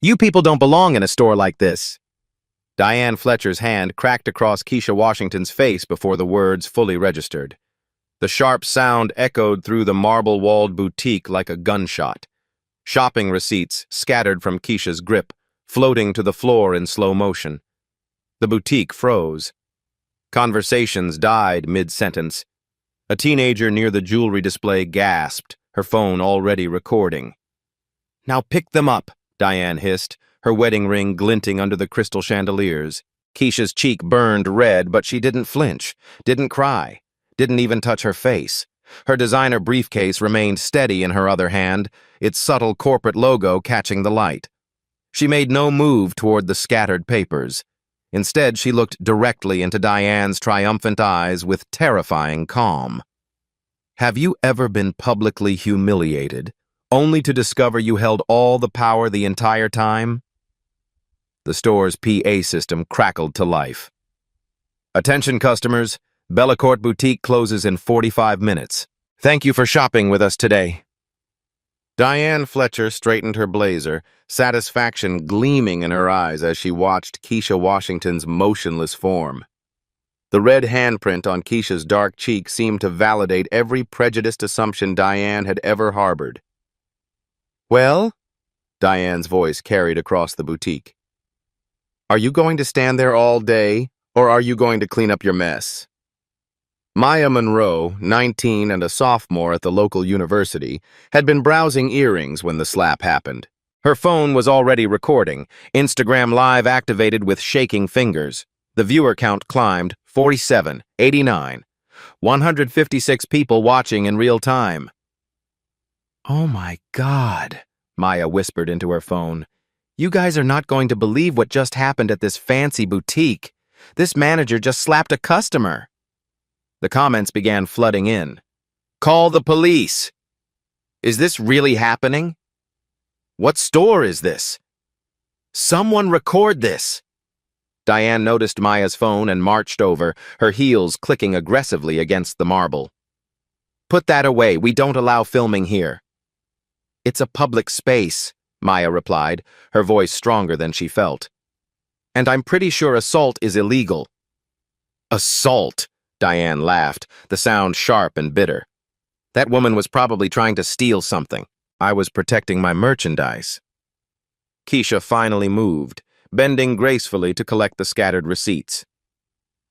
You people don't belong in a store like this. Diane Fletcher's hand cracked across Keisha Washington's face before the words fully registered. The sharp sound echoed through the marble-walled boutique like a gunshot. Shopping receipts scattered from Keisha's grip, floating to the floor in slow motion. The boutique froze. Conversations died mid-sentence. A teenager near the jewelry display gasped, her phone already recording. "Now pick them up," Diane hissed, her wedding ring glinting under the crystal chandeliers. Keisha's cheek burned red, but she didn't flinch, didn't cry, didn't even touch her face. Her designer briefcase remained steady in her other hand, its subtle corporate logo catching the light. She made no move toward the scattered papers. Instead, she looked directly into Diane's triumphant eyes with terrifying calm. "Have you ever been publicly humiliated, only to discover you held all the power the entire time?" The store's PA system crackled to life. "Attention customers, Bellacourt Boutique closes in 45 minutes. Thank you for shopping with us today." Diane Fletcher straightened her blazer, satisfaction gleaming in her eyes as she watched Keisha Washington's motionless form. The red handprint on Keisha's dark cheek seemed to validate every prejudiced assumption Diane had ever harbored. "Well?" Diane's voice carried across the boutique. "Are you going to stand there all day, or are you going to clean up your mess?" Maya Monroe, 19 and a sophomore at the local university, had been browsing earrings when the slap happened. Her phone was already recording, Instagram Live activated with shaking fingers. The viewer count climbed 47, 89, 156 people watching in real time. "Oh my God," Maya whispered into her phone. "You guys are not going to believe what just happened at this fancy boutique. This manager just slapped a customer." The comments began flooding in. "Call the police! Is this really happening? What store is this? Someone record this!" Diane noticed Maya's phone and marched over, her heels clicking aggressively against the marble. "Put that away, we don't allow filming here." "It's a public space," Maya replied, her voice stronger than she felt. "And I'm pretty sure assault is illegal." "Assault?" Diane laughed, the sound sharp and bitter. "That woman was probably trying to steal something. I was protecting my merchandise." Keisha finally moved, bending gracefully to collect the scattered receipts.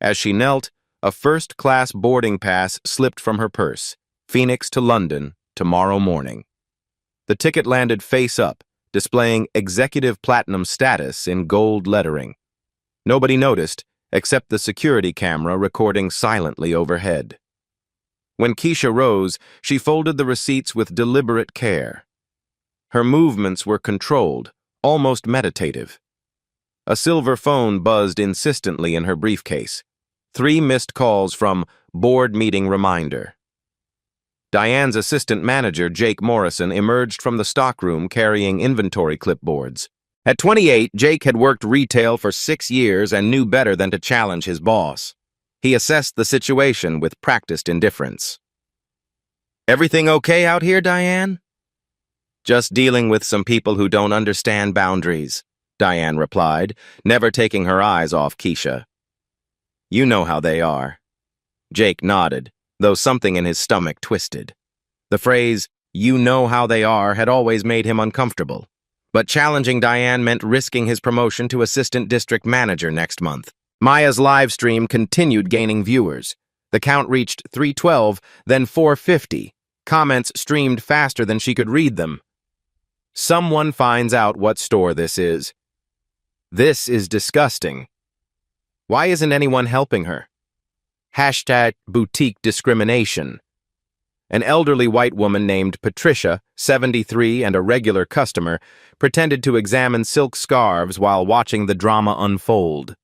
As she knelt, a first-class boarding pass slipped from her purse, Phoenix to London, tomorrow morning. The ticket landed face up, displaying executive platinum status in gold lettering. Nobody noticed, except the security camera recording silently overhead. When Keisha rose, she folded the receipts with deliberate care. Her movements were controlled, almost meditative. A silver phone buzzed insistently in her briefcase. 3 missed calls from board meeting reminder. Diane's assistant manager, Jake Morrison, emerged from the stockroom carrying inventory clipboards. At 28, Jake had worked retail for 6 years and knew better than to challenge his boss. He assessed the situation with practiced indifference. "Everything okay out here, Diane?" "Just dealing with some people who don't understand boundaries," Diane replied, never taking her eyes off Keisha. "You know how they are." Jake nodded, though something in his stomach twisted. The phrase, "you know how they are," had always made him uncomfortable. But challenging Diane meant risking his promotion to assistant district manager next month. Maya's live stream continued gaining viewers. The count reached 312, then 450. Comments streamed faster than she could read them. "Someone finds out what store this is. This is disgusting. Why isn't anyone helping her? Hashtag boutique discrimination." An elderly white woman named Patricia, 73 and a regular customer, pretended to examine silk scarves while watching the drama unfold.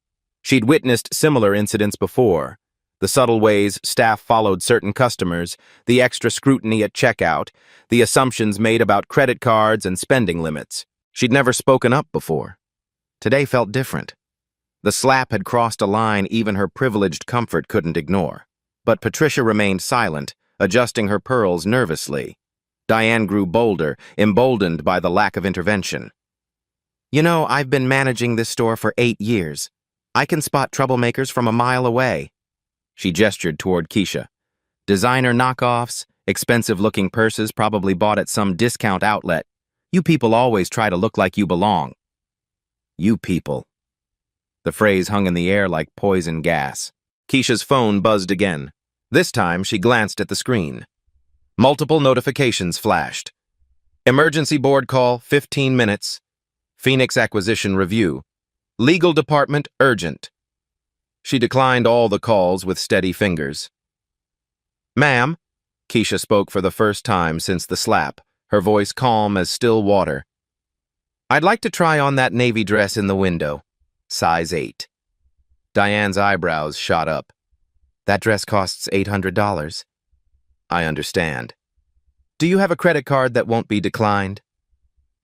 She'd witnessed similar incidents before. The subtle ways staff followed certain customers, the extra scrutiny at checkout, the assumptions made about credit cards and spending limits. She'd never spoken up before. Today felt different. The slap had crossed a line even her privileged comfort couldn't ignore. But Patricia remained silent, adjusting her pearls nervously. Diane grew bolder, emboldened by the lack of intervention. You know, I've been managing this store for 8 years. I can spot troublemakers from a mile away. She gestured toward Keisha. Designer knockoffs, expensive-looking purses probably bought at some discount outlet. You people always try to look like you belong. You people. The phrase hung in the air like poison gas. Keisha's phone buzzed again. This time, she glanced at the screen. Multiple notifications flashed. Emergency board call, 15 minutes. Phoenix acquisition review. Legal department urgent. She declined all the calls with steady fingers. Ma'am, Keisha spoke for the first time since the slap, her voice calm as still water. I'd like to try on that navy dress in the window. Size 8. Diane's eyebrows shot up. That dress costs $800. I understand. Do you have a credit card that won't be declined?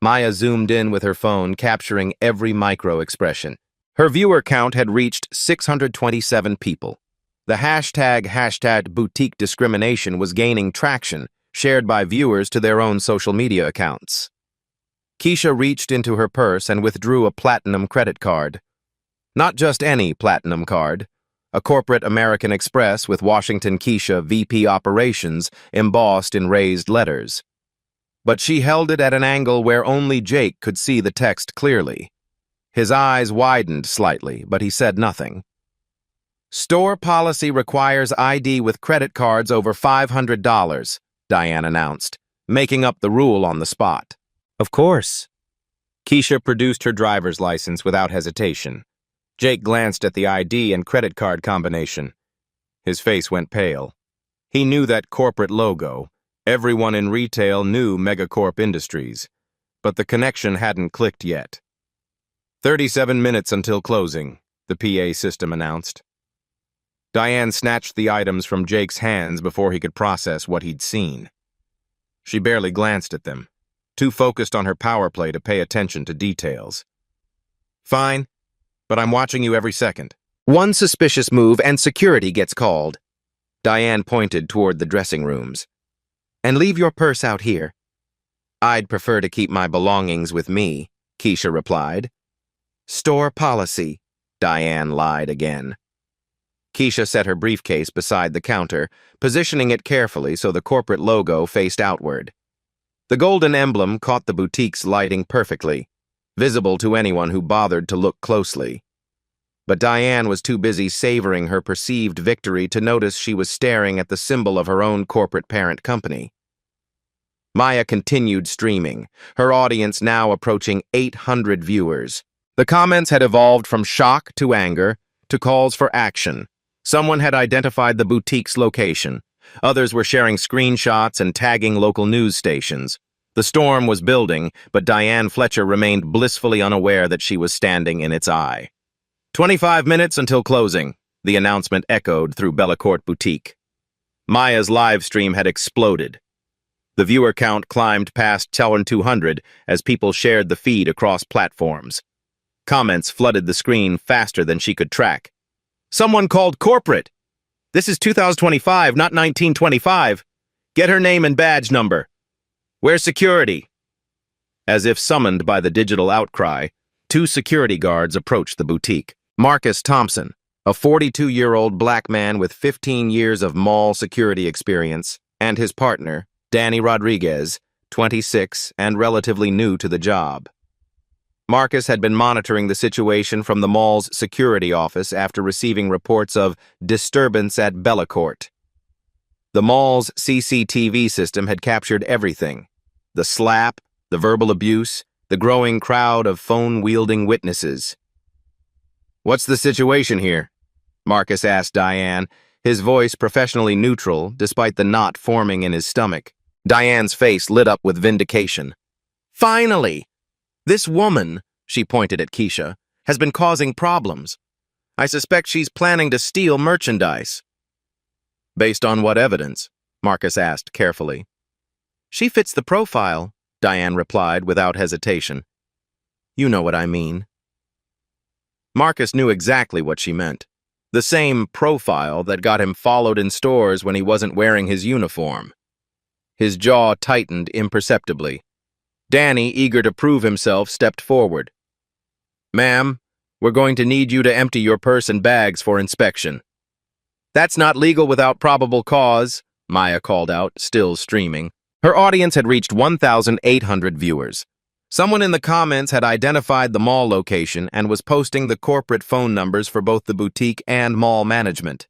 Maya zoomed in with her phone, capturing every micro-expression. Her viewer count had reached 627 people. The hashtag boutique discrimination was gaining traction, shared by viewers to their own social media accounts. Keisha reached into her purse and withdrew a platinum credit card. Not just any platinum card, a corporate American Express with Washington Keisha VP Operations embossed in raised letters. But she held it at an angle where only Jake could see the text clearly. His eyes widened slightly, but he said nothing. Store policy requires ID with credit cards over $500, Diane announced, making up the rule on the spot. Of course. Keisha produced her driver's license without hesitation. Jake glanced at the ID and credit card combination. His face went pale. He knew that corporate logo. Everyone in retail knew Megacorp Industries, but the connection hadn't clicked yet. 37 minutes until closing, the PA system announced. Diane snatched the items from Jake's hands before he could process what he'd seen. She barely glanced at them, too focused on her power play to pay attention to details. Fine, but I'm watching you every second. One suspicious move and security gets called. Diane pointed toward the dressing rooms. And leave your purse out here. I'd prefer to keep my belongings with me, Keisha replied. Store policy, Diane lied again. Keisha set her briefcase beside the counter, positioning it carefully so the corporate logo faced outward. The golden emblem caught the boutique's lighting perfectly, visible to anyone who bothered to look closely. But Diane was too busy savoring her perceived victory to notice she was staring at the symbol of her own corporate parent company. Maya continued streaming, her audience now approaching 800 viewers. The comments had evolved from shock to anger to calls for action. Someone had identified the boutique's location. Others were sharing screenshots and tagging local news stations. The storm was building, but Diane Fletcher remained blissfully unaware that she was standing in its eye. 25 minutes until closing, the announcement echoed through Bellecourt Boutique. Maya's live stream had exploded. The viewer count climbed past 200 as people shared the feed across platforms. Comments flooded the screen faster than she could track. Someone called corporate. This is 2025, not 1925. Get her name and badge number. Where's security? As if summoned by the digital outcry, 2 security guards approached the boutique. Marcus Thompson, a 42-year-old black man with 15 years of mall security experience, and his partner, Danny Rodriguez, 26 and relatively new to the job. Marcus had been monitoring the situation from the mall's security office after receiving reports of disturbance at Bellecourt. The mall's CCTV system had captured everything: the slap, the verbal abuse, the growing crowd of phone-wielding witnesses. What's the situation here? Marcus asked Diane, his voice professionally neutral despite the knot forming in his stomach. Diane's face lit up with vindication. Finally! This woman, she pointed at Keisha, has been causing problems. I suspect she's planning to steal merchandise. Based on what evidence? Marcus asked carefully. She fits the profile, Diane replied without hesitation. You know what I mean. Marcus knew exactly what she meant. The same profile that got him followed in stores when he wasn't wearing his uniform. His jaw tightened imperceptibly. Danny, eager to prove himself, stepped forward. Ma'am, we're going to need you to empty your purse and bags for inspection. That's not legal without probable cause, Maya called out, still streaming. Her audience had reached 1,800 viewers. Someone in the comments had identified the mall location and was posting the corporate phone numbers for both the boutique and mall management.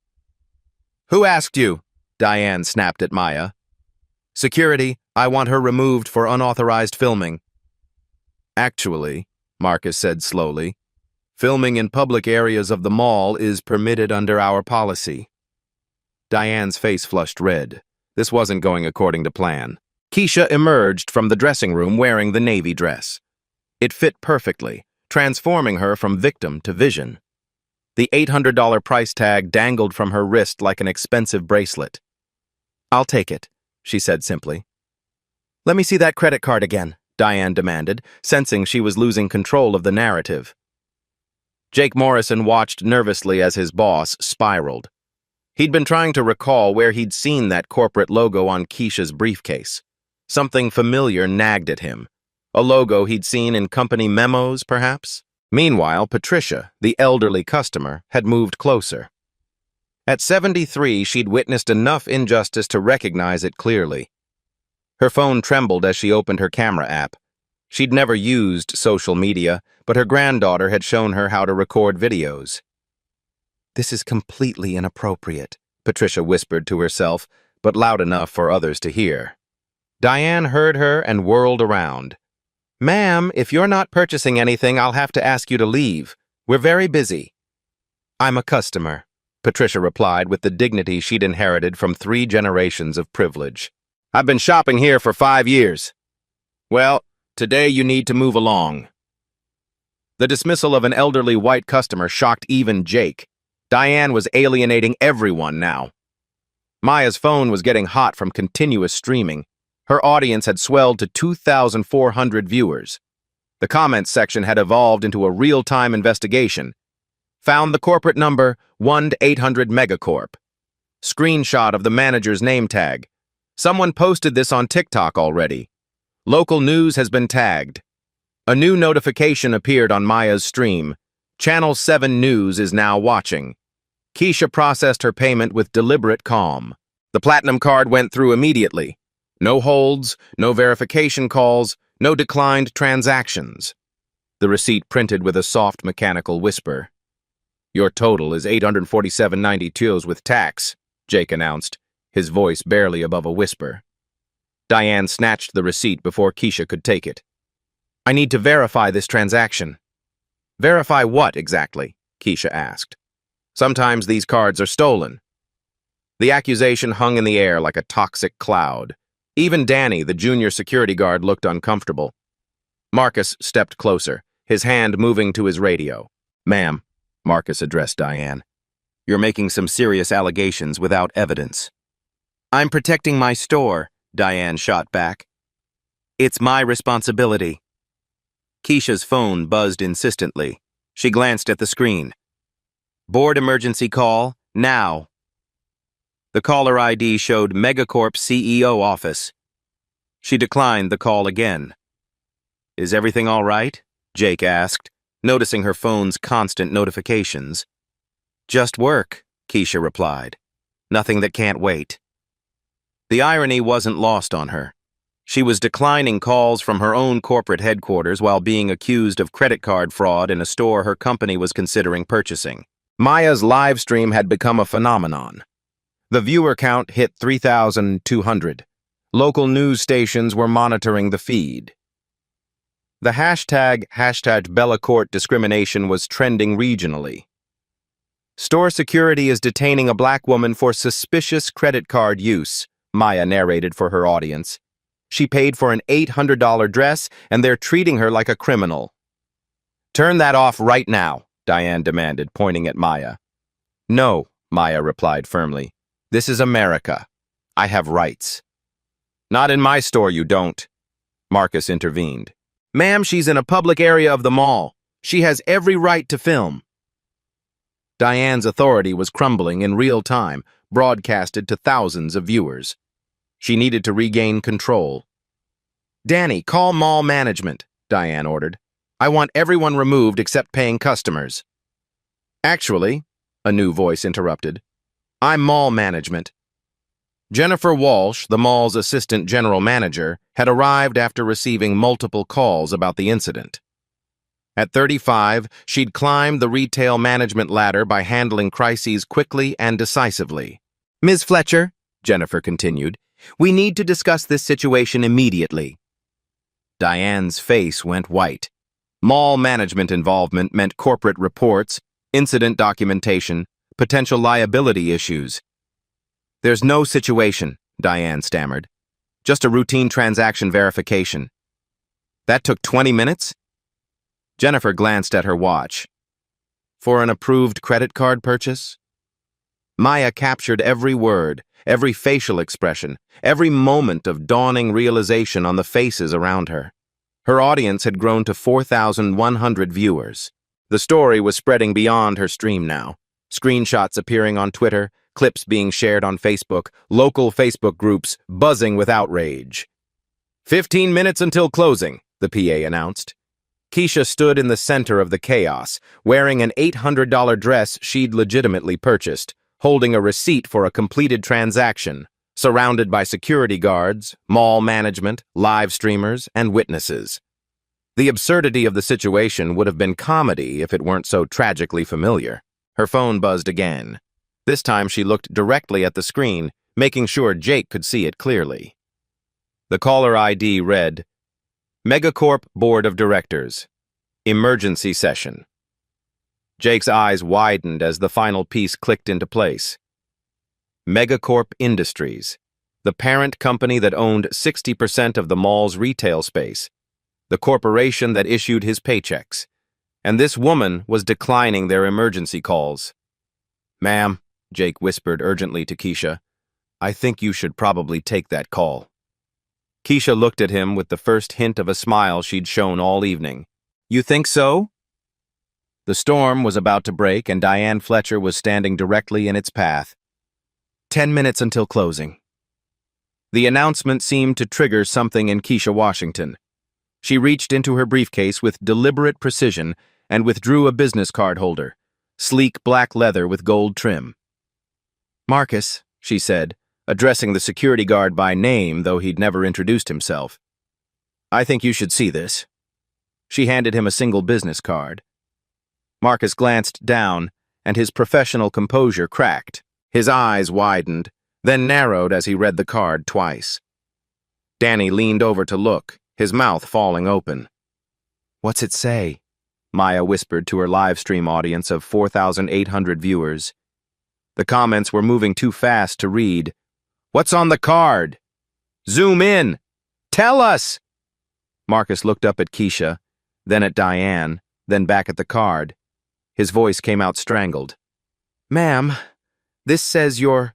Who asked you? Diane snapped at Maya. Security, I want her removed for unauthorized filming. Actually, Marcus said slowly, filming in public areas of the mall is permitted under our policy. Diane's face flushed red. This wasn't going according to plan. Keisha emerged from the dressing room wearing the navy dress. It fit perfectly, transforming her from victim to vision. The $800 price tag dangled from her wrist like an expensive bracelet. I'll take it, she said simply. Let me see that credit card again, Diane demanded, sensing she was losing control of the narrative. Jake Morrison watched nervously as his boss spiraled. He'd been trying to recall where he'd seen that corporate logo on Keisha's briefcase. Something familiar nagged at him. A logo he'd seen in company memos, perhaps? Meanwhile, Patricia, the elderly customer, had moved closer. At 73, she'd witnessed enough injustice to recognize it clearly. Her phone trembled as she opened her camera app. She'd never used social media, but her granddaughter had shown her how to record videos. This is completely inappropriate, Patricia whispered to herself, but loud enough for others to hear. Diane heard her and whirled around. Ma'am, if you're not purchasing anything, I'll have to ask you to leave. We're very busy. I'm a customer, Patricia replied with the dignity she'd inherited from 3 generations of privilege. I've been shopping here for 5 years. Well, today you need to move along. The dismissal of an elderly white customer shocked even Jake. Diane was alienating everyone now. Maya's phone was getting hot from continuous streaming. Her audience had swelled to 2,400 viewers. The comments section had evolved into a real-time investigation. Found the corporate number 1-800-MEGACORP. Screenshot of the manager's name tag. Someone posted this on TikTok already. Local news has been tagged. A new notification appeared on Maya's stream. Channel 7 News is now watching. Keisha processed her payment with deliberate calm. The platinum card went through immediately. No holds, no verification calls, no declined transactions. The receipt printed with a soft mechanical whisper. Your total is $847.92 with tax, Jake announced, his voice barely above a whisper. Diane snatched the receipt before Keisha could take it. I need to verify this transaction. Verify what exactly? Keisha asked. Sometimes these cards are stolen. The accusation hung in the air like a toxic cloud. Even Danny, the junior security guard, looked uncomfortable. Marcus stepped closer, his hand moving to his radio. Ma'am, Marcus addressed Diane. You're making some serious allegations without evidence. I'm protecting my store, Diane shot back. It's my responsibility. Keisha's phone buzzed insistently. She glanced at the screen. Board emergency call, now. The caller ID showed Megacorp CEO office. She declined the call again. Is everything all right? Jake asked, noticing her phone's constant notifications. Just work, Keisha replied. Nothing that can't wait. The irony wasn't lost on her. She was declining calls from her own corporate headquarters while being accused of credit card fraud in a store her company was considering purchasing. Maya's live stream had become a phenomenon. The viewer count hit 3,200. Local news stations were monitoring the feed. The hashtag Bellacourt discrimination was trending regionally. Store security is detaining a black woman for suspicious credit card use, Maya narrated for her audience. She paid for an $800 dress, and they're treating her like a criminal. Turn that off right now, Diane demanded, pointing at Maya. No, Maya replied firmly. This is America. I have rights. Not in my store, you don't. Marcus intervened. Ma'am, she's in a public area of the mall. She has every right to film. Diane's authority was crumbling in real time, broadcasted to thousands of viewers. She needed to regain control. Danny, call mall management, Diane ordered. I want everyone removed except paying customers. Actually, a new voice interrupted, I'm mall management. Jennifer Walsh, the mall's assistant general manager, had arrived after receiving multiple calls about the incident. At 35, she'd climbed the retail management ladder by handling crises quickly and decisively. Ms. Fletcher, Jennifer continued, we need to discuss this situation immediately. Diane's face went white. Mall management involvement meant corporate reports, incident documentation, potential liability issues. There's no situation, Diane stammered. Just a routine transaction verification. That took 20 minutes? Jennifer glanced at her watch. For an approved credit card purchase? Maya captured every word, every facial expression, every moment of dawning realization on the faces around her. Her audience had grown to 4,100 viewers. The story was spreading beyond her stream now. Screenshots appearing on Twitter, clips being shared on Facebook, local Facebook groups buzzing with outrage. 15 minutes until closing, the PA announced. Keisha stood in the center of the chaos, wearing an $800 dress she'd legitimately purchased, holding a receipt for a completed transaction, surrounded by security guards, mall management, live streamers, and witnesses. The absurdity of the situation would have been comedy if it weren't so tragically familiar. Her phone buzzed again. This time she looked directly at the screen, making sure Jake could see it clearly. The caller ID read, Megacorp Board of Directors. Emergency session. Jake's eyes widened as the final piece clicked into place. Megacorp Industries, the parent company that owned 60% of the mall's retail space, the corporation that issued his paychecks. And this woman was declining their emergency calls. Ma'am, Jake whispered urgently to Keisha, I think you should probably take that call. Keisha looked at him with the first hint of a smile she'd shown all evening. You think so? The storm was about to break and Diane Fletcher was standing directly in its path. 10 minutes until closing. The announcement seemed to trigger something in Keisha Washington. She reached into her briefcase with deliberate precision and withdrew a business card holder, sleek black leather with gold trim. Marcus, she said, addressing the security guard by name, though he'd never introduced himself. I think you should see this. She handed him a single business card. Marcus glanced down, and his professional composure cracked. His eyes widened, then narrowed as he read the card twice. Danny leaned over to look, his mouth falling open. What's it say? Maya whispered to her live stream audience of 4,800 viewers. The comments were moving too fast to read. What's on the card? Zoom in! Tell us! Marcus looked up at Keisha, then at Diane, then back at the card. His voice came out strangled. Ma'am, this says you're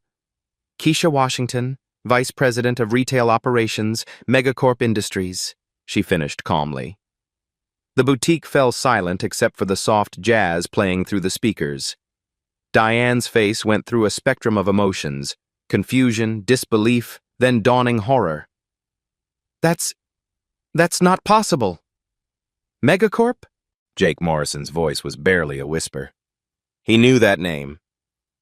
Keisha Washington, Vice President of Retail Operations, Megacorp Industries, she finished calmly. The boutique fell silent except for the soft jazz playing through the speakers. Diane's face went through a spectrum of emotions, confusion, disbelief, then dawning horror. That's not possible. Megacorp? Jake Morrison's voice was barely a whisper. He knew that name.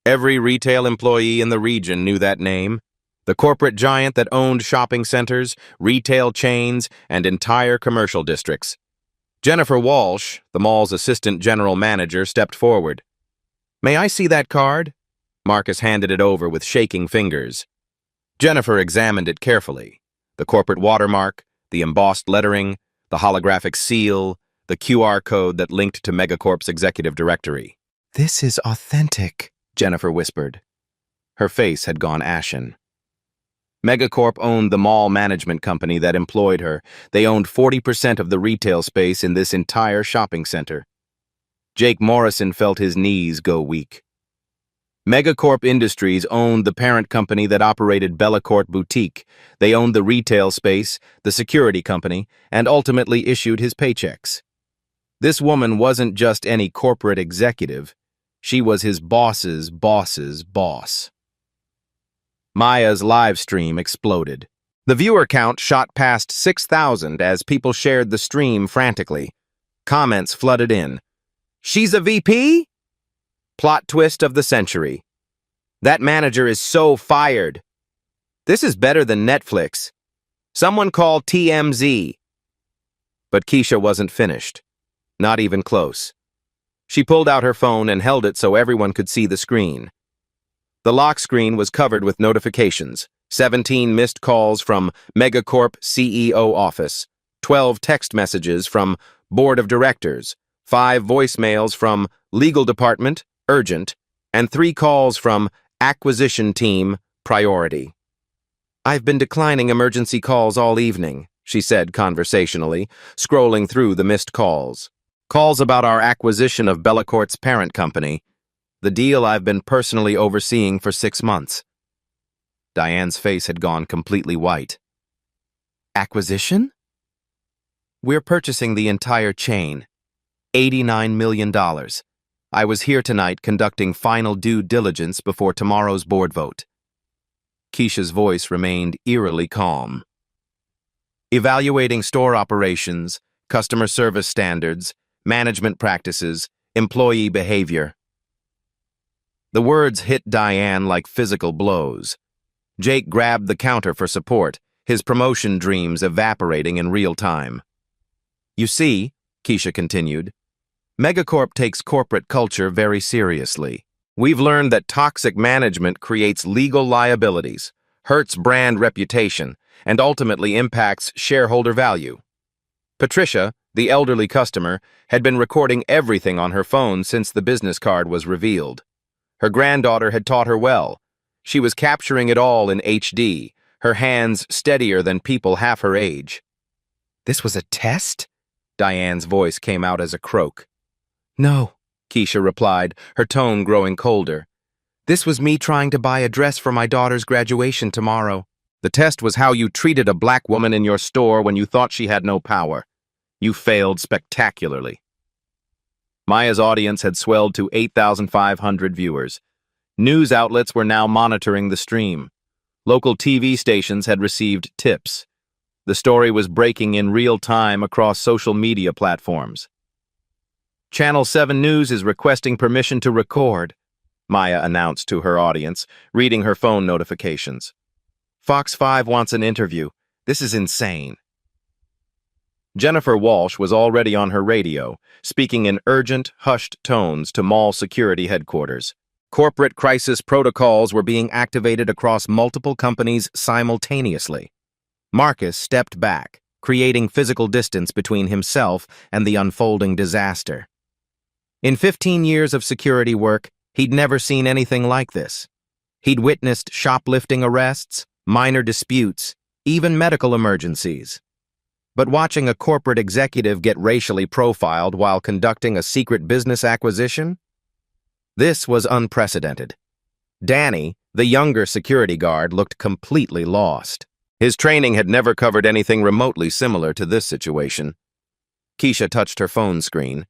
Every retail employee in the region knew that name. The corporate giant that owned shopping centers, retail chains, and entire commercial districts. Jennifer Walsh, the mall's assistant general manager, stepped forward. May I see that card? Marcus handed it over with shaking fingers. Jennifer examined it carefully. The corporate watermark, the embossed lettering, the holographic seal, the QR code that linked to Megacorp's executive directory. This is authentic, Jennifer whispered. Her face had gone ashen. Megacorp owned the mall management company that employed her. They owned 40% of the retail space in this entire shopping center. Jake Morrison felt his knees go weak. Megacorp Industries owned the parent company that operated Bellacourt Boutique. They owned the retail space, the security company, and ultimately issued his paychecks. This woman wasn't just any corporate executive. She was his boss's boss's boss. Maya's live stream exploded. The viewer count shot past 6,000 as people shared the stream frantically. Comments flooded in. She's a VP? Plot twist of the century. That manager is so fired. This is better than Netflix. Someone call TMZ. But Keisha wasn't finished. Not even close. She pulled out her phone and held it so everyone could see the screen. The lock screen was covered with notifications. 17 missed calls from Megacorp CEO office, 12 text messages from Board of Directors, 5 voicemails from Legal Department, Urgent, and 3 calls from Acquisition Team, Priority. "I've been declining emergency calls all evening," she said conversationally, scrolling through the missed calls. "Calls about our acquisition of Bellacorp's parent company, the deal I've been personally overseeing for 6 months. Diane's face had gone completely white. "Acquisition?" "We're purchasing the entire chain. $89 million. I was here tonight conducting final due diligence before tomorrow's board vote." Keisha's voice remained eerily calm. "Evaluating store operations, customer service standards, management practices, employee behavior." The words hit Diane like physical blows. Jake grabbed the counter for support, his promotion dreams evaporating in real time. "You see," Keisha continued, "Megacorp takes corporate culture very seriously. We've learned that toxic management creates legal liabilities, hurts brand reputation, and ultimately impacts shareholder value." Patricia, the elderly customer, had been recording everything on her phone since the business card was revealed. Her granddaughter had taught her well. She was capturing it all in HD, her hands steadier than people half her age. "This was a test?" Diane's voice came out as a croak. "No," Keisha replied, her tone growing colder. "This was me trying to buy a dress for my daughter's graduation tomorrow. The test was how you treated a black woman in your store when you thought she had no power. You failed spectacularly." Maya's audience had swelled to 8,500 viewers. News outlets were now monitoring the stream. Local TV stations had received tips. The story was breaking in real time across social media platforms. "Channel 7 News is requesting permission to record," Maya announced to her audience, reading her phone notifications. "Fox 5 wants an interview. This is insane." Jennifer Walsh was already on her radio, speaking in urgent, hushed tones to mall security headquarters. Corporate crisis protocols were being activated across multiple companies simultaneously. Marcus stepped back, creating physical distance between himself and the unfolding disaster. In 15 years of security work, he'd never seen anything like this. He'd witnessed shoplifting arrests, minor disputes, even medical emergencies. But watching a corporate executive get racially profiled while conducting a secret business acquisition? This was unprecedented. Danny, the younger security guard, looked completely lost. His training had never covered anything remotely similar to this situation. Keisha touched her phone screen.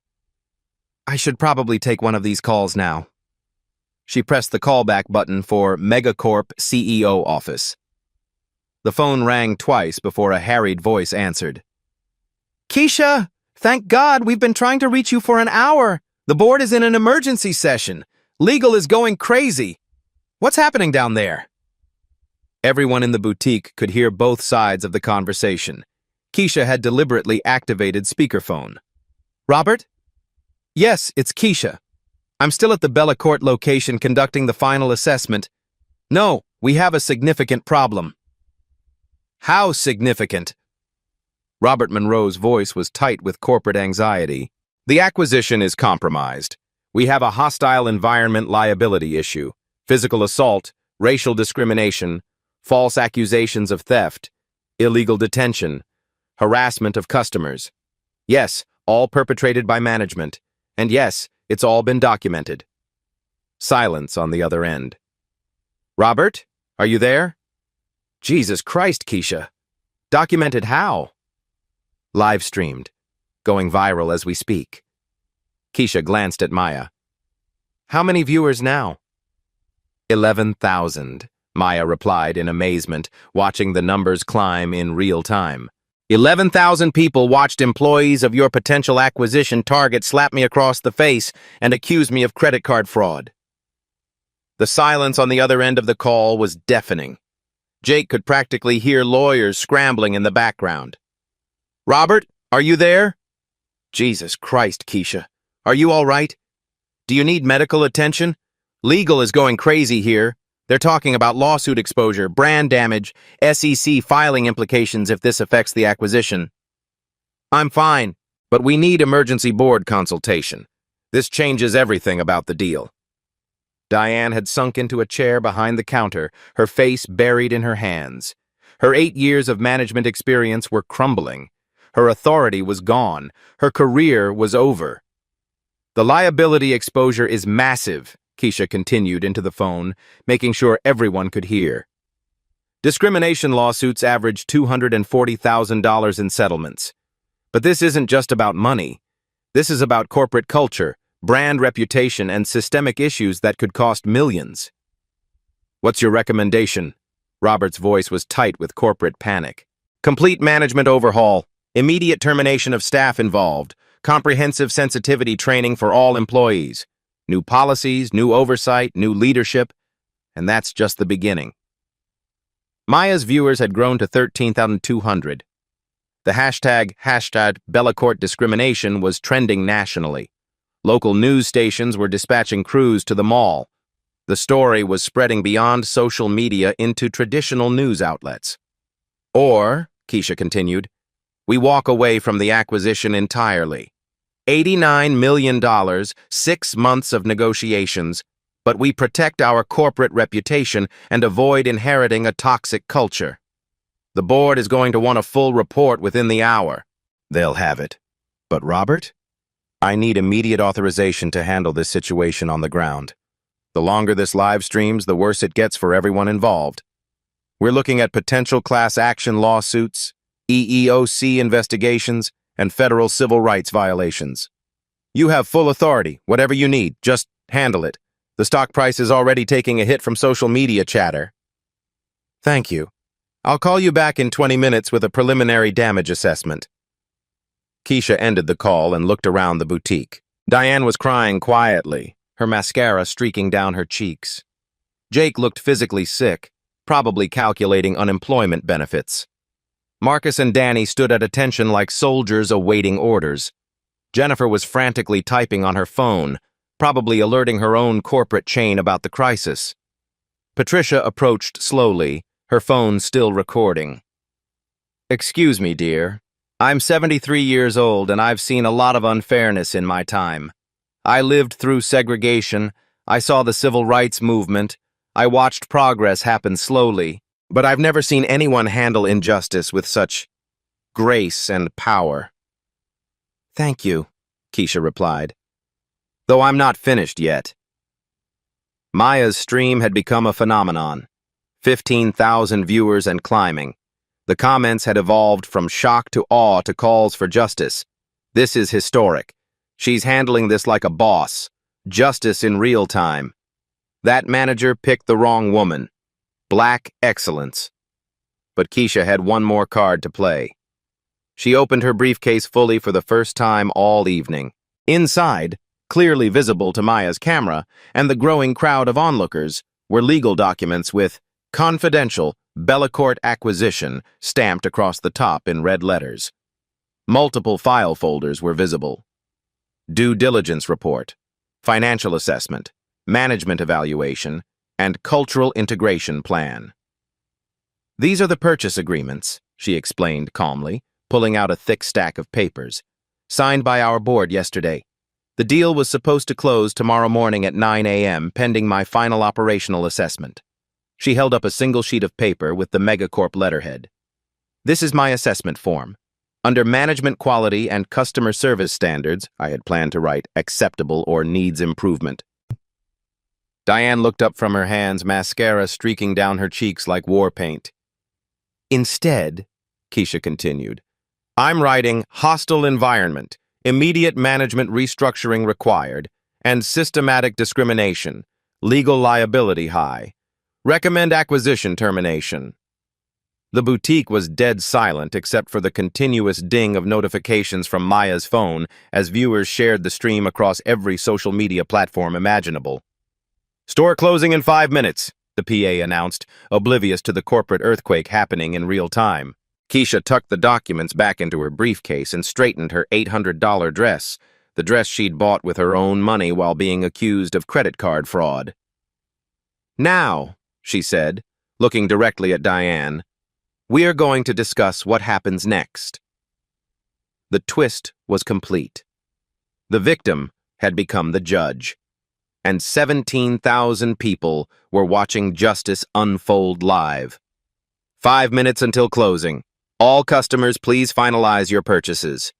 "I should probably take one of these calls now." She pressed the callback button for Megacorp CEO office. The phone rang twice before a harried voice answered. "Keisha, thank God, we've been trying to reach you for an hour. The board is in an emergency session. Legal is going crazy. What's happening down there?" Everyone in the boutique could hear both sides of the conversation. Keisha had deliberately activated speakerphone. "Robert?" "Yes, it's Keisha. I'm still at the Bellacorp location conducting the final assessment. No, we have a significant problem." "How significant?" Robert Monroe's voice was tight with corporate anxiety. "The acquisition is compromised. We have a hostile environment liability issue, physical assault, racial discrimination, false accusations of theft, illegal detention, harassment of customers. Yes, all perpetrated by management. And yes, it's all been documented." Silence on the other end. "Robert, are you there?" "Jesus Christ, Keisha. Documented how?" "Live streamed. Going viral as we speak." Keisha glanced at Maya. "How many viewers now?" 11,000, Maya replied in amazement, watching the numbers climb in real time. 11,000 people watched employees of your potential acquisition target slap me across the face and accuse me of credit card fraud. The silence on the other end of the call was deafening. Jake could practically hear lawyers scrambling in the background. Robert, are you there? Jesus Christ, Keisha. Are you all right? Do you need medical attention? Legal is going crazy here. They're talking about lawsuit exposure, brand damage, SEC filing implications if this affects the acquisition. I'm fine, but we need emergency board consultation. This changes everything about the deal. Diane had sunk into a chair behind the counter, her face buried in her hands. Her 8 years of management experience were crumbling. Her authority was gone. Her career was over. The liability exposure is massive, Keisha continued into the phone, making sure everyone could hear. Discrimination lawsuits average $240,000 in settlements. But this isn't just about money. This is about corporate culture, brand reputation, and systemic issues that could cost millions. What's your recommendation? Robert's voice was tight with corporate panic. Complete management overhaul, immediate termination of staff involved, comprehensive sensitivity training for all employees, new policies, new oversight, new leadership, and that's just the beginning. Maya's viewers had grown to 13,200. The hashtag Bellacourt discrimination was trending nationally. Local news stations were dispatching crews to the mall. The story was spreading beyond social media into traditional news outlets. Or, Keisha continued, we walk away from the acquisition entirely. $89 million, 6 months of negotiations, but we protect our corporate reputation and avoid inheriting a toxic culture. The board is going to want a full report within the hour. They'll have it. But Robert? I need immediate authorization to handle this situation on the ground. The longer this live streams, the worse it gets for everyone involved. We're looking at potential class action lawsuits, EEOC investigations, and federal civil rights violations. You have full authority, whatever you need, just handle it. The stock price is already taking a hit from social media chatter. Thank you. I'll call you back in 20 minutes with a preliminary damage assessment. Keisha ended the call and looked around the boutique. Diane was crying quietly, her mascara streaking down her cheeks. Jake looked physically sick, probably calculating unemployment benefits. Marcus and Danny stood at attention like soldiers awaiting orders. Jennifer was frantically typing on her phone, probably alerting her own corporate chain about the crisis. Patricia approached slowly, her phone still recording. Excuse me, dear. I'm 73 years old and I've seen a lot of unfairness in my time. I lived through segregation, I saw the civil rights movement, I watched progress happen slowly, but I've never seen anyone handle injustice with such grace and power. Thank you, Keisha replied. Though I'm not finished yet. Maya's stream had become a phenomenon. 15,000 viewers and climbing. The comments had evolved from shock to awe to calls for justice. This is historic. She's handling this like a boss. Justice in real time. That manager picked the wrong woman. Black excellence. But Keisha had one more card to play. She opened her briefcase fully for the first time all evening. Inside, clearly visible to Maya's camera and the growing crowd of onlookers, were legal documents with Confidential Bellacourt Acquisition stamped across the top in red letters. Multiple file folders were visible. Due diligence report, financial assessment, management evaluation, and cultural integration plan. These are the purchase agreements, she explained calmly, pulling out a thick stack of papers. Signed by our board yesterday. The deal was supposed to close tomorrow morning at 9 a.m. pending my final operational assessment. She held up a single sheet of paper with the Megacorp letterhead. This is my assessment form. Under management quality and customer service standards, I had planned to write acceptable or needs improvement. Diane looked up from her hands, mascara streaking down her cheeks like war paint. Instead, Keisha continued, I'm writing hostile environment, immediate management restructuring required, and systematic discrimination, legal liability high. Recommend acquisition termination. The boutique was dead silent except for the continuous ding of notifications from Maya's phone as viewers shared the stream across every social media platform imaginable. "Store closing in 5 minutes," the PA announced, oblivious to the corporate earthquake happening in real time. Keisha tucked the documents back into her briefcase and straightened her $800 dress, the dress she'd bought with her own money while being accused of credit card fraud. "Now," she said, looking directly at Diane, "we are going to discuss what happens next." The twist was complete. The victim had become the judge, and 17,000 people were watching justice unfold live. 5 minutes until closing. All customers, please finalize your purchases.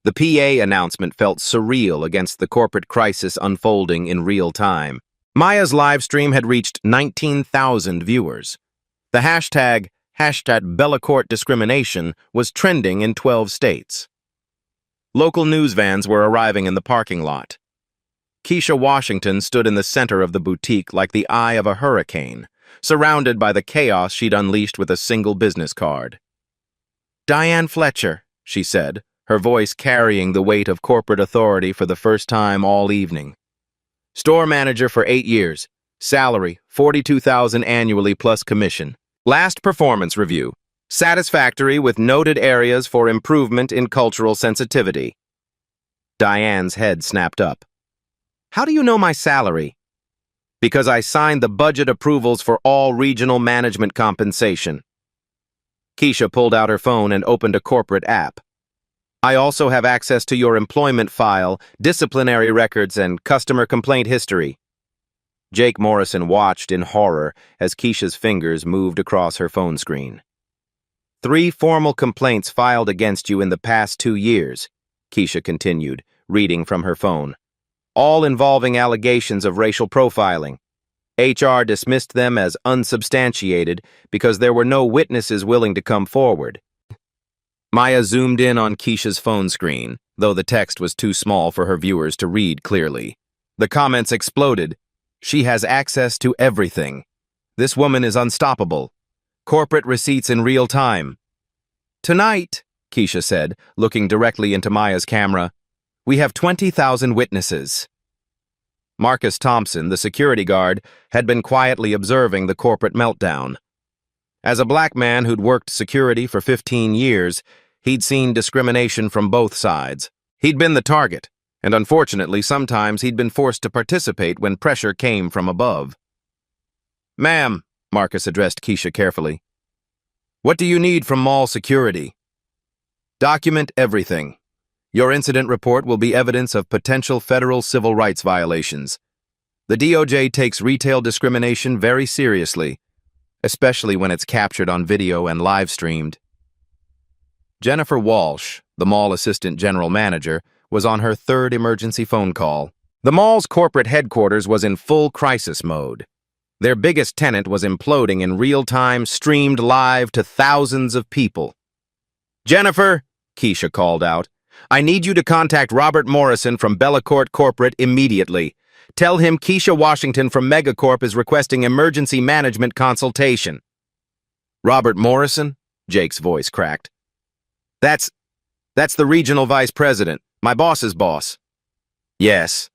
The PA announcement felt surreal against the corporate crisis unfolding in real time. Maya's live stream had reached 19,000 viewers. The hashtag Bellacourt discrimination was trending in 12 states. Local news vans were arriving in the parking lot. Keisha Washington stood in the center of the boutique like the eye of a hurricane, surrounded by the chaos she'd unleashed with a single business card. "Diane Fletcher," she said, her voice carrying the weight of corporate authority for the first time all evening. "Store manager for 8 years. Salary, $42,000 annually plus commission. Last performance review. Satisfactory with noted areas for improvement in cultural sensitivity." Diane's head snapped up. "How do you know my salary?" "Because I signed the budget approvals for all regional management compensation." Keisha pulled out her phone and opened a corporate app. "I also have access to your employment file, disciplinary records, and customer complaint history." Jake Morrison watched in horror as Keisha's fingers moved across her phone screen. "3 formal complaints filed against you in the past 2 years, Keisha continued, reading from her phone. "All involving allegations of racial profiling. HR dismissed them as unsubstantiated because there were no witnesses willing to come forward." Maya zoomed in on Keisha's phone screen, though the text was too small for her viewers to read clearly. The comments exploded. "She has access to everything. This woman is unstoppable. Corporate receipts in real time." "Tonight," Keisha said, looking directly into Maya's camera, "we have 20,000 witnesses." Marcus Thompson, the security guard, had been quietly observing the corporate meltdown. As a black man who'd worked security for 15 years, he'd seen discrimination from both sides. He'd been the target, and unfortunately, sometimes he'd been forced to participate when pressure came from above. "Ma'am," Marcus addressed Keisha carefully, "what do you need from mall security?" "Document everything. Your incident report will be evidence of potential federal civil rights violations. The DOJ takes retail discrimination very seriously, especially when it's captured on video and live-streamed." Jennifer Walsh, the mall assistant general manager, was on her 3rd emergency phone call. The mall's corporate headquarters was in full crisis mode. Their biggest tenant was imploding in real time, streamed live to thousands of people. "Jennifer," Keisha called out, "I need you to contact Robert Morrison from Bellacourt Corporate immediately. Tell him Keisha Washington from Megacorp is requesting emergency management consultation." "Robert Morrison?" Jake's voice cracked. That's the regional vice president, my boss's boss." "Yes.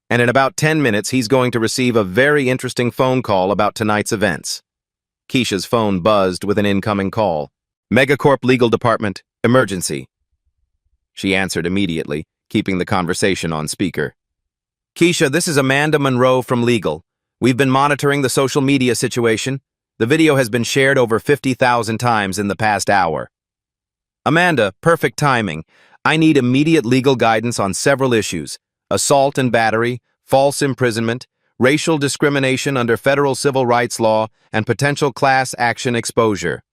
And in about 10 minutes, he's going to receive a very interesting phone call about tonight's events." Keisha's phone buzzed with an incoming call. "Megacorp Legal Department, emergency." She answered immediately, keeping the conversation on speaker. "Keisha, this is Amanda Monroe from Legal. We've been monitoring the social media situation. The video has been shared over 50,000 times in the past hour." "Amanda, perfect timing. I need immediate legal guidance on several issues: assault and battery, false imprisonment, racial discrimination under federal civil rights law, and potential class action exposure."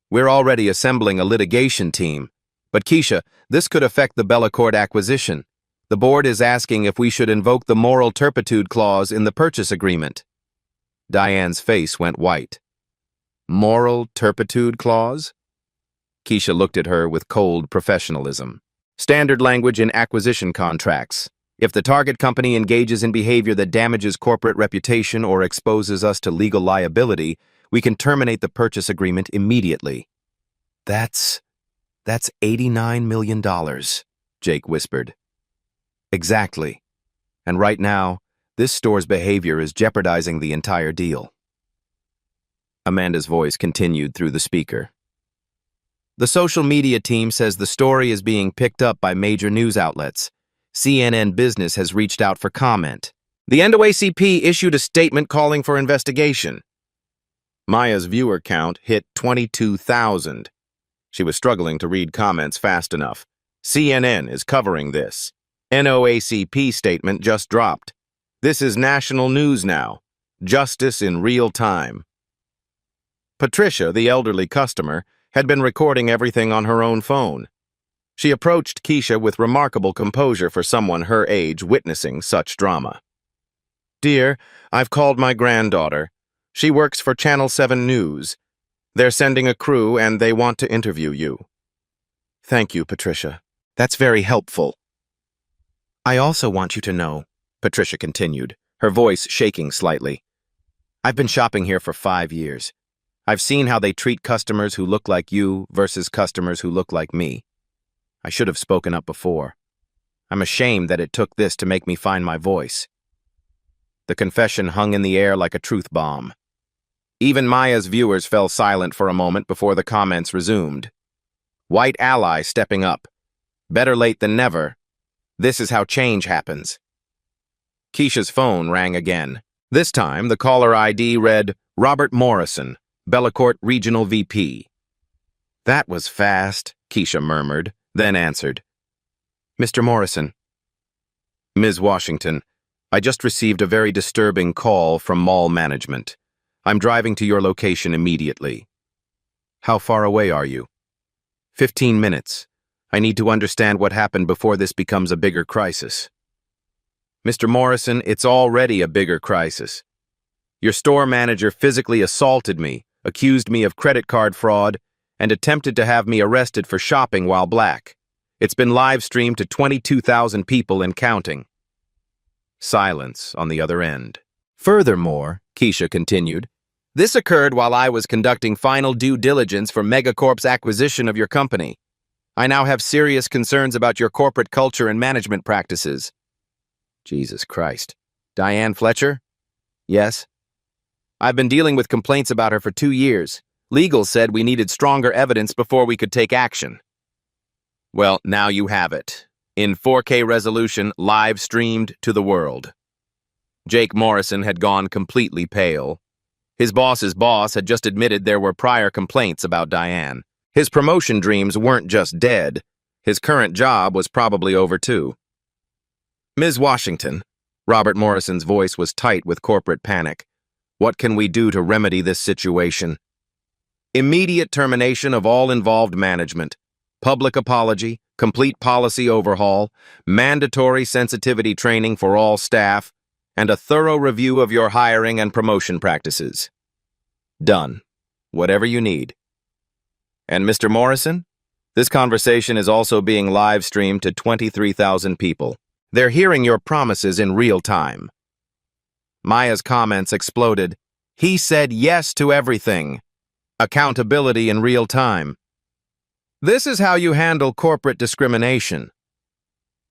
"We're already assembling a litigation team. But Keisha, this could affect the Bellacourt acquisition. The board is asking if we should invoke the moral turpitude clause in the purchase agreement." Diane's face went white. "Moral turpitude clause?" Keisha looked at her with cold professionalism. "Standard language in acquisition contracts. If the target company engages in behavior that damages corporate reputation or exposes us to legal liability, We can terminate the purchase agreement immediately. That's $89 million, Jake whispered. Exactly. And right now, this store's behavior is jeopardizing the entire deal. Amanda's voice continued through the speaker. The social media team says the story is being picked up by major news outlets. CNN Business has reached out for comment. The NAACP issued a statement calling for investigation. Maya's viewer count hit 22,000. She was struggling to read comments fast enough. CNN is covering this. NAACP statement just dropped. This is national news now. Justice in real time. Patricia, the elderly customer, had been recording everything on her own phone. She approached Keisha with remarkable composure for someone her age witnessing such drama. Dear, I've called my granddaughter. She works for Channel 7 News. They're sending a crew and they want to interview you. Thank you, Patricia. That's very helpful. I also want you to know, Patricia continued, her voice shaking slightly. I've been shopping here for 5 years. I've seen how they treat customers who look like you versus customers who look like me. I should have spoken up before. I'm ashamed that it took this to make me find my voice. The confession hung in the air like a truth bomb. Even Maya's viewers fell silent for a moment before the comments resumed. White ally stepping up. Better late than never. This is how change happens. Keisha's phone rang again. This time, the caller ID read, Robert Morrison, Bellecourt Regional VP. That was fast, Keisha murmured, then answered. Mr. Morrison. Ms. Washington, I just received a very disturbing call from mall management. I'm driving to your location immediately. How far away are you? 15 minutes. I need to understand what happened before this becomes a bigger crisis. Mr. Morrison, it's already a bigger crisis. Your store manager physically assaulted me, accused me of credit card fraud, and attempted to have me arrested for shopping while black. It's been live-streamed to 22,000 people and counting. Silence on the other end. Furthermore, Keisha continued, this occurred while I was conducting final due diligence for Megacorp's acquisition of your company. I now have serious concerns about your corporate culture and management practices. Jesus Christ. Diane Fletcher? Yes. I've been dealing with complaints about her for 2 years. Legal said we needed stronger evidence before we could take action. Well, now you have it. In 4K resolution, live streamed to the world. Jake Morrison had gone completely pale. His boss's boss had just admitted there were prior complaints about Diane. His promotion dreams weren't just dead. His current job was probably over too. Ms. Washington, Robert Morrison's voice was tight with corporate panic. What can we do to remedy this situation? Immediate termination of all involved management, public apology, complete policy overhaul, mandatory sensitivity training for all staff, and a thorough review of your hiring and promotion practices. Done. Whatever you need. And Mr. Morrison, this conversation is also being live-streamed to 23,000 people. They're hearing your promises in real time. Maya's comments exploded. He said yes to everything. Accountability in real time. This is how you handle corporate discrimination.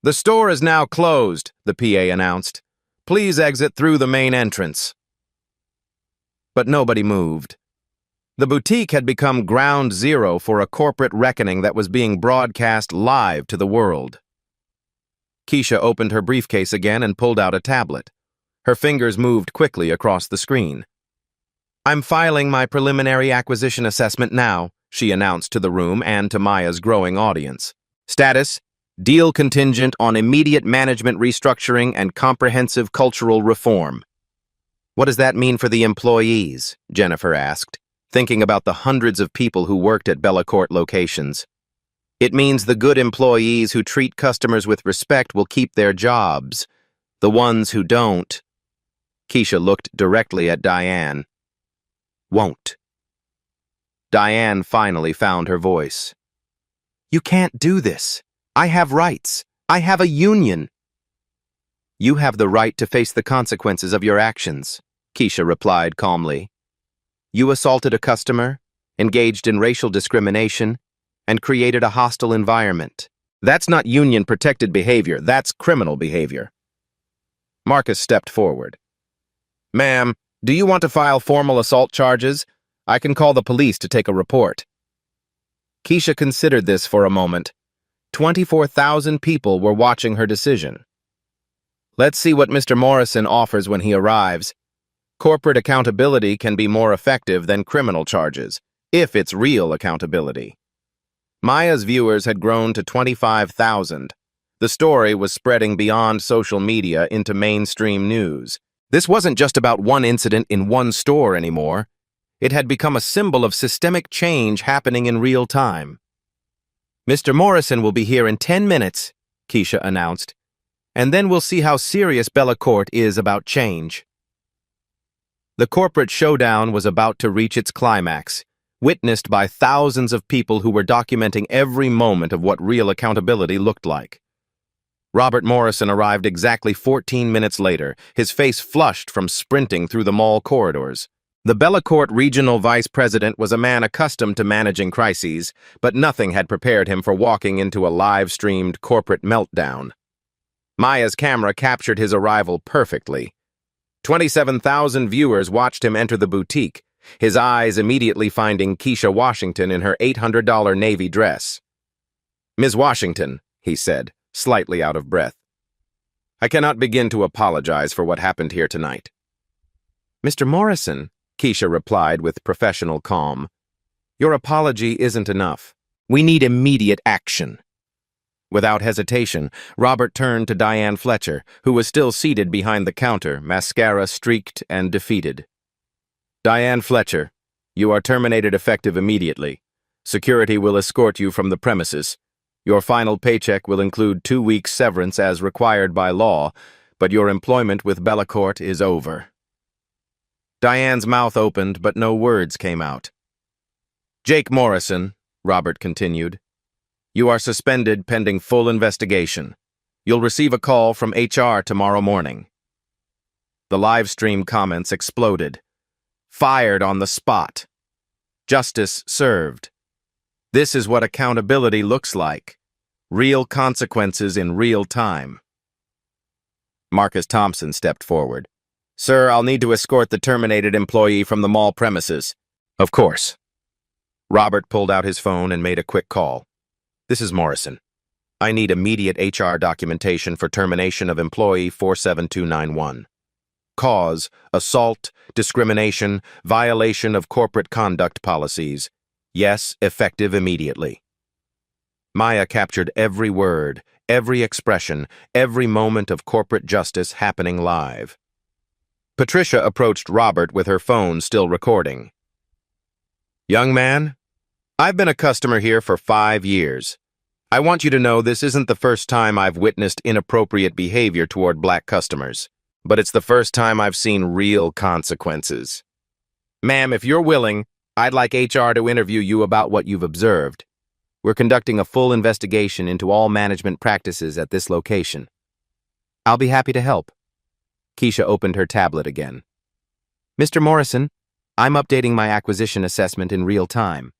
The store is now closed, the PA announced. Please exit through the main entrance. But nobody moved. The boutique had become ground zero for a corporate reckoning that was being broadcast live to the world. Keisha opened her briefcase again and pulled out a tablet. Her fingers moved quickly across the screen. I'm filing my preliminary acquisition assessment now, she announced to the room and to Maya's growing audience. Status: deal contingent on immediate management restructuring and comprehensive cultural reform. What does that mean for the employees? Jennifer asked, thinking about the hundreds of people who worked at Bellecourt locations. It means the good employees who treat customers with respect will keep their jobs. The ones who don't. Keisha looked directly at Diane. Won't. Diane finally found her voice. You can't do this. I have rights. I have a union. You have the right to face the consequences of your actions, Keisha replied calmly. You assaulted a customer, engaged in racial discrimination, and created a hostile environment. That's not union-protected behavior, that's criminal behavior. Marcus stepped forward. Ma'am, do you want to file formal assault charges? I can call the police to take a report. Keisha considered this for a moment. 24,000 people were watching her decision. Let's see what Mr. Morrison offers when he arrives. Corporate accountability can be more effective than criminal charges, if it's real accountability. Maya's viewers had grown to 25,000. The story was spreading beyond social media into mainstream news. This wasn't just about one incident in one store anymore. It had become a symbol of systemic change happening in real time. Mr. Morrison will be here in 10 minutes, Keisha announced, and then we'll see how serious Bellacourt is about change. The corporate showdown was about to reach its climax, witnessed by thousands of people who were documenting every moment of what real accountability looked like. Robert Morrison arrived exactly 14 minutes later, his face flushed from sprinting through the mall corridors. The Bellacourt regional vice president was a man accustomed to managing crises, but nothing had prepared him for walking into a live-streamed corporate meltdown. Maya's camera captured his arrival perfectly. 27,000 viewers watched him enter the boutique, his eyes immediately finding Keisha Washington in her $800 navy dress. Ms. Washington, he said, slightly out of breath. I cannot begin to apologize for what happened here tonight. Mr. Morrison, Keisha replied with professional calm, your apology isn't enough. We need immediate action. Without hesitation, Robert turned to Diane Fletcher, who was still seated behind the counter, mascara streaked and defeated. Diane Fletcher, you are terminated effective immediately. Security will escort you from the premises. Your final paycheck will include 2 weeks severance as required by law, but your employment with Bellacourt is over. Diane's mouth opened, but no words came out. Jake Morrison, Robert continued, you are suspended pending full investigation. You'll receive a call from HR tomorrow morning. The live stream comments exploded. Fired on the spot. Justice served. This is what accountability looks like. Real consequences in real time. Marcus Thompson stepped forward. Sir, I'll need to escort the terminated employee from the mall premises. Of course. Robert pulled out his phone and made a quick call. This is Morrison. I need immediate HR documentation for termination of employee 47291. Cause, assault, discrimination, violation of corporate conduct policies. Yes, effective immediately. Maya captured every word, every expression, every moment of corporate justice happening live. Patricia approached Robert with her phone still recording. Young man, I've been a customer here for 5 years. I want you to know this isn't the first time I've witnessed inappropriate behavior toward black customers, but it's the first time I've seen real consequences. Ma'am, if you're willing, I'd like HR to interview you about what you've observed. We're conducting a full investigation into all management practices at this location. I'll be happy to help. Keisha opened her tablet again. Mr. Morrison, I'm updating my acquisition assessment in real time.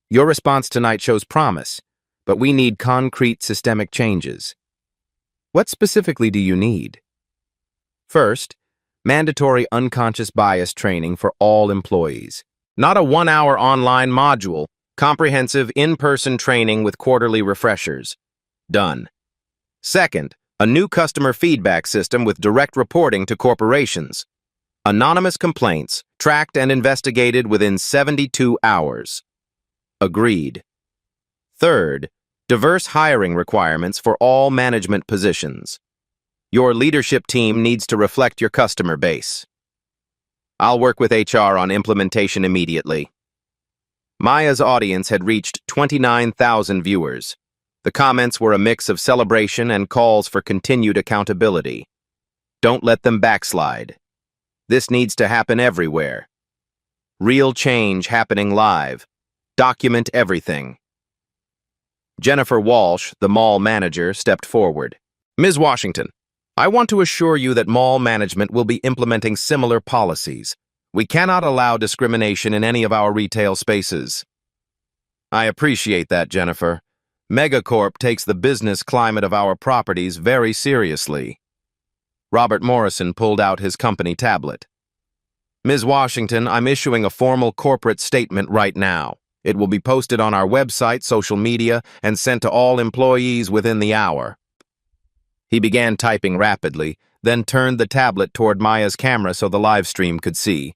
Your response tonight shows promise, but we need concrete systemic changes. What specifically do you need? First, mandatory unconscious bias training for all employees. Not a 1-hour online module, comprehensive in-person training with quarterly refreshers. Done. Second, a new customer feedback system with direct reporting to corporations. Anonymous complaints, tracked and investigated within 72 hours. Agreed. Third, diverse hiring requirements for all management positions. Your leadership team needs to reflect your customer base. I'll work with HR on implementation immediately. Maya's audience had reached 29,000 viewers. The comments were a mix of celebration and calls for continued accountability. Don't let them backslide. This needs to happen everywhere. Real change happening live. Document everything. Jennifer Walsh, the mall manager, stepped forward. Ms. Washington, I want to assure you that mall management will be implementing similar policies. We cannot allow discrimination in any of our retail spaces. I appreciate that, Jennifer. Megacorp takes the business climate of our properties very seriously. Robert Morrison pulled out his company tablet. Ms. Washington, I'm issuing a formal corporate statement right now. It will be posted on our website, social media, and sent to all employees within the hour. He began typing rapidly, then turned the tablet toward Maya's camera so the live stream could see.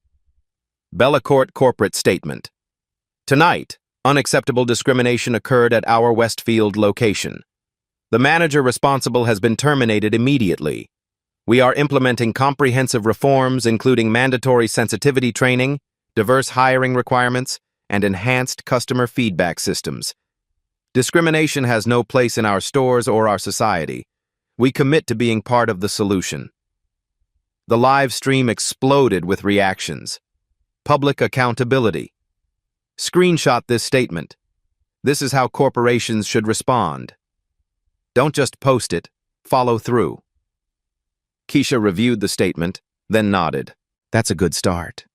Bellacourt Corporate Statement. Tonight, unacceptable discrimination occurred at our Westfield location. The manager responsible has been terminated immediately. We are implementing comprehensive reforms, including mandatory sensitivity training, diverse hiring requirements, and enhanced customer feedback systems. Discrimination has no place in our stores or our society. We commit to being part of the solution. The live stream exploded with reactions. Public accountability. Screenshot this statement. This is how corporations should respond. Don't just post it, follow through. Keisha reviewed the statement, then nodded. That's a good start.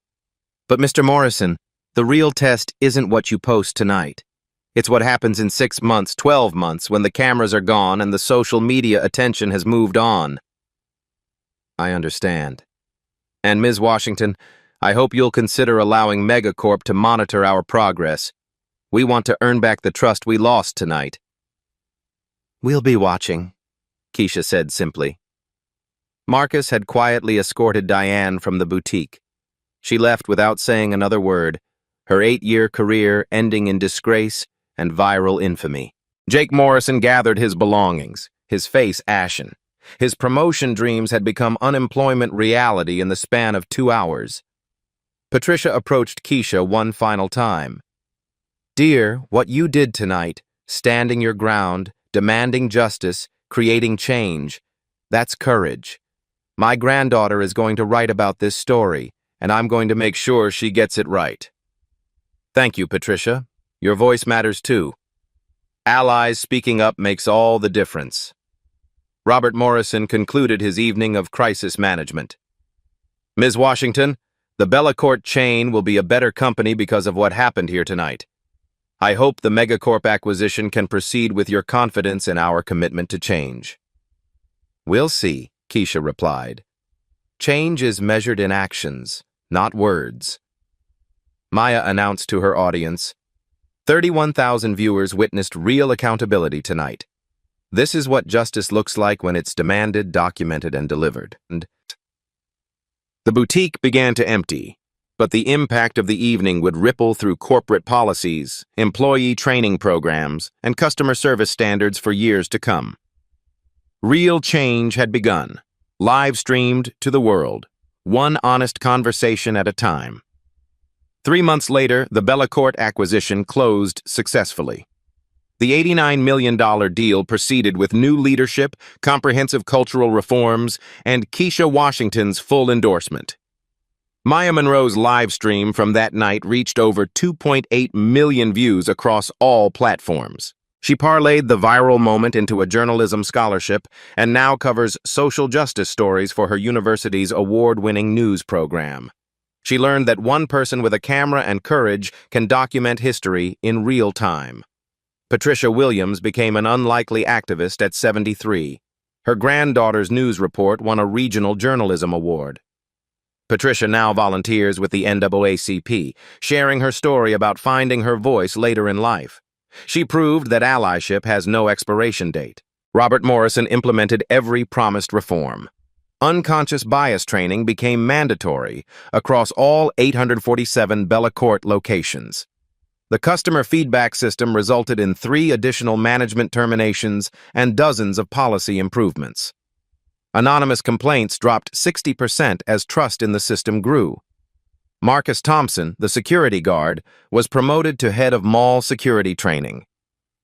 But Mr. Morrison, the real test isn't what you post tonight. It's what happens in 6 months, 12 months, when the cameras are gone and the social media attention has moved on. I understand. And Ms. Washington, I hope you'll consider allowing Megacorp to monitor our progress. We want to earn back the trust we lost tonight. We'll be watching, Keisha said simply. Marcus had quietly escorted Diane from the boutique. She left without saying another word, her 8-year career ending in disgrace and viral infamy. Jake Morrison gathered his belongings, his face ashen. His promotion dreams had become unemployment reality in the span of 2 hours. Patricia approached Keisha one final time. Dear, what you did tonight, standing your ground, demanding justice, creating change, that's courage. My granddaughter is going to write about this story, and I'm going to make sure she gets it right. Thank you, Patricia. Your voice matters too. Allies speaking up makes all the difference. Robert Morrison concluded his evening of crisis management. Ms. Washington, the Bellacourt chain will be a better company because of what happened here tonight. I hope the Megacorp acquisition can proceed with your confidence in our commitment to change. We'll see, Keisha replied. Change is measured in actions, not words. Maya announced to her audience, 31,000 viewers witnessed real accountability tonight. This is what justice looks like when it's demanded, documented, and delivered. The boutique began to empty, but the impact of the evening would ripple through corporate policies, employee training programs, and customer service standards for years to come. Real change had begun, live-streamed to the world, one honest conversation at a time. 3 months later, the Bellacourt acquisition closed successfully. The $89 million deal proceeded with new leadership, comprehensive cultural reforms, and Keisha Washington's full endorsement. Maya Monroe's live stream from that night reached over 2.8 million views across all platforms. She parlayed the viral moment into a journalism scholarship and now covers social justice stories for her university's award-winning news program. She learned that one person with a camera and courage can document history in real time. Patricia Williams became an unlikely activist at 73. Her granddaughter's news report won a regional journalism award. Patricia now volunteers with the NAACP, sharing her story about finding her voice later in life. She proved that allyship has no expiration date. Robert Morrison implemented every promised reform. Unconscious bias training became mandatory across all 847 Bellacourt locations. The customer feedback system resulted in 3 additional management terminations and dozens of policy improvements. Anonymous complaints dropped 60% as trust in the system grew. Marcus Thompson, the security guard, was promoted to head of mall security training.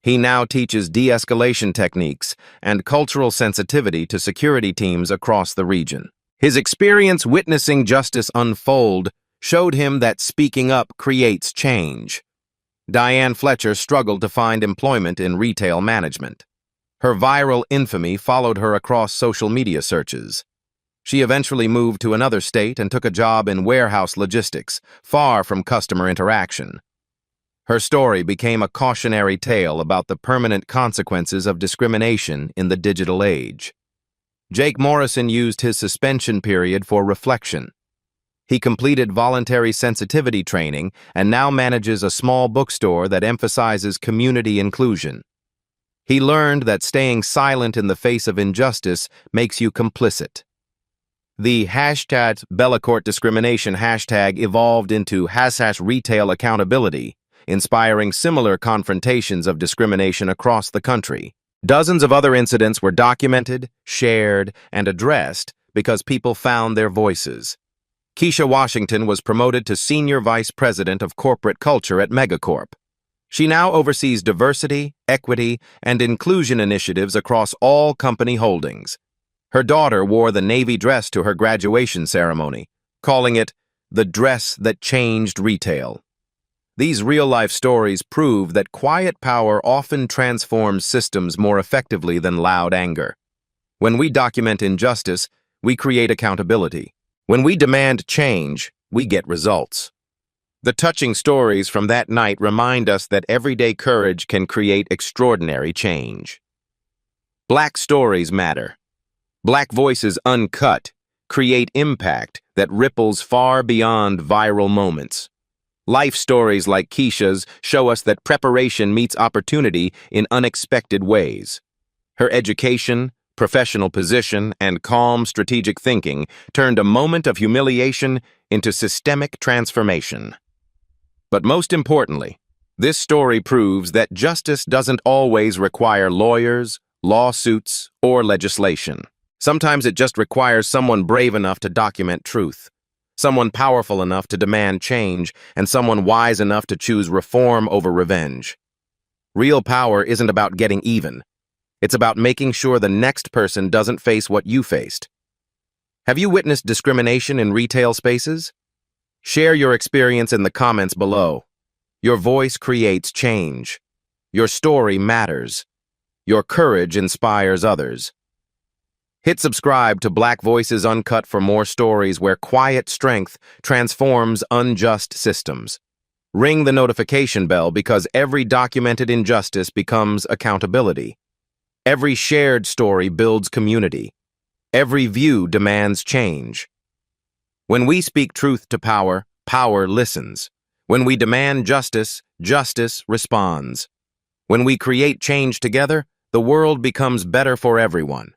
He now teaches de-escalation techniques and cultural sensitivity to security teams across the region. His experience witnessing justice unfold showed him that speaking up creates change. Diane Fletcher struggled to find employment in retail management. Her viral infamy followed her across social media searches. She eventually moved to another state and took a job in warehouse logistics, far from customer interaction. Her story became a cautionary tale about the permanent consequences of discrimination in the digital age. Jake Morrison used his suspension period for reflection. He completed voluntary sensitivity training and now manages a small bookstore that emphasizes community inclusion. He learned that staying silent in the face of injustice makes you complicit. The hashtag Bellecourt discrimination hashtag evolved into #retail accountability, inspiring similar confrontations of discrimination across the country. Dozens of other incidents were documented, shared, and addressed because people found their voices. Keisha Washington was promoted to Senior Vice President of Corporate Culture at Megacorp. She now oversees diversity, equity, and inclusion initiatives across all company holdings. Her daughter wore the navy dress to her graduation ceremony, calling it the dress that changed retail. These real-life stories prove that quiet power often transforms systems more effectively than loud anger. When we document injustice, we create accountability. When we demand change, we get results. The touching stories from that night remind us that everyday courage can create extraordinary change. Black stories matter. Black voices uncut create impact that ripples far beyond viral moments. Life stories like Keisha's show us that preparation meets opportunity in unexpected ways. Her education, professional position, and calm strategic thinking turned a moment of humiliation into systemic transformation. But most importantly, this story proves that justice doesn't always require lawyers, lawsuits, or legislation. Sometimes it just requires someone brave enough to document truth, someone powerful enough to demand change, and someone wise enough to choose reform over revenge. Real power isn't about getting even. It's about making sure the next person doesn't face what you faced. Have you witnessed discrimination in retail spaces? Share your experience in the comments below. Your voice creates change. Your story matters. Your courage inspires others. Hit subscribe to Black Voices Uncut for more stories where quiet strength transforms unjust systems. Ring the notification bell because every documented injustice becomes accountability. Every shared story builds community. Every view demands change. When we speak truth to power, power listens. When we demand justice, justice responds. When we create change together, the world becomes better for everyone.